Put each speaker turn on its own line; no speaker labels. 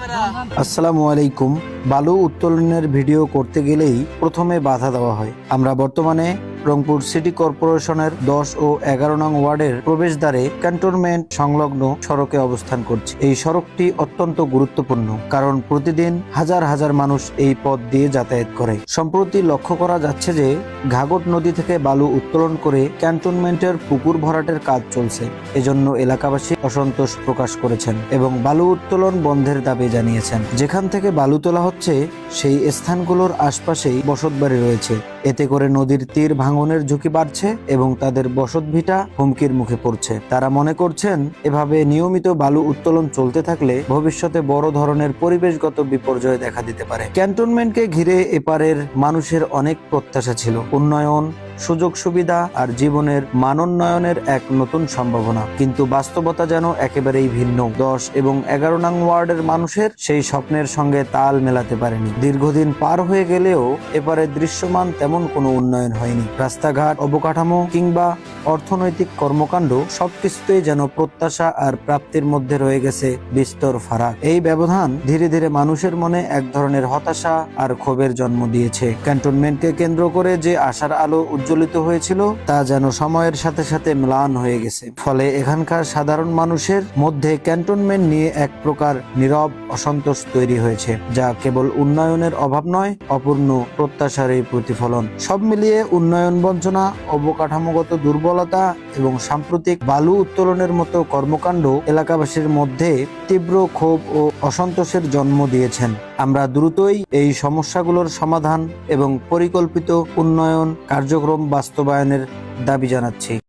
আসসালামু আলাইকুম। বালু উত্তোলনের ভিডিও করতে গেলেই প্রথমে বাধা দেওয়া হয়। আমরা বর্তমানে রংপুর সিটি কর্পোরেশনের 10 ও 11 নং ওয়ার্ডের প্রবেশদ্বারে ক্যান্টনমেন্ট সংলগ্ন সড়কে অবস্থান করছি। এই সড়কটি অত্যন্ত গুরুত্বপূর্ণ, কারণ প্রতিদিন হাজার হাজার মানুষ এই পথ দিয়ে যাতায়াত করে। সম্প্রতি লক্ষ্য করা যাচ্ছে যে ঘাঘট নদী থেকে বালু উত্তোলন করে ক্যান্টনমেন্টের পুকুর ভরাটের কাজ চলছে। এজন্য এলাকাবাসী অসন্তোষ প্রকাশ করেছেন এবং বালু উত্তোলন বন্ধের দাবি জানিয়েছেন। যেখান থেকে বালু তোলা হচ্ছে সেই স্থানগুলোর আশপাশেই বসতবাড়ি রয়েছে। এতে করে নদীর তীর ভাঙনের ঝুঁকি বাড়ছে এবং তাদের বসতভিটা হুমকির মুখে পড়ছে। তারা মনে করছেন, এভাবে নিয়মিত বালু উত্তোলন চলতে থাকলে ভবিষ্যতে বড় ধরনের পরিবেশগত বিপর্যয় দেখা দিতে পারে। ক্যান্টনমেন্টকে ঘিরে এপারের মানুষের অনেক প্রত্যাশা ছিল, উন্নয়ন, সুযোগ সুবিধা আর জীবনের মানোন্নয়নের এক নতুন সম্ভাবনা। কিন্তু বাস্তবতা যেন একেবারেই ভিন্ন। 10 এবং 11 নং ওয়ার্ডের মানুষের সেই স্বপ্নের সঙ্গে তাল মেলাতে পারেনি। দীর্ঘদিন পার হয়ে গেলেও এপারে দৃশ্যমান তেমন কোনো উন্নয়ন হয়নি। রাস্তাঘাট, অবকাঠামো কিংবা অর্থনৈতিক কর্মকাণ্ড সবকিছুতেই যেন প্রত্যাশা আর প্রাপ্তির মধ্যে রয়ে গেছে বিস্তর ফারাক। এই ব্যবধান ধীরে ধীরে মানুষের মনে এক ধরনের হতাশা আর ক্ষোভের জন্ম দিয়েছে। ক্যান্টনমেন্টকে কেন্দ্র করে যে আশার আলো উজ্জ্বলিত হয়েছিল তা যেন সময়ের সাথে সাথে ম্লান হয়ে গেছে। ফলে এখানকার সাধারণ মানুষের মধ্যে ক্যান্টনমেন্ট নিয়ে এক প্রকার নীরব অসন্তোষ তৈরি হয়েছে, যা কেবল উন্নয়নের অভাব নয়, অপূর্ণ প্রত্যাশারই প্রতিফলন। সব মিলিয়ে উন্নয়ন বঞ্চনা, অবকাঠামোগত দুর্বলতা এবং সাম্প্রতিক বালু উত্তোলনের মতো কর্মকাণ্ড এলাকাবাসীর মধ্যে তীব্র ক্ষোভ ও অসন্তোষের জন্ম দিয়েছেন। আমরা দ্রুতই এই সমস্যাগুলোর সমাধান এবং পরিকল্পিত উন্নয়ন কার্যক্রম বাস্তবায়নের দাবি জানাচ্ছি।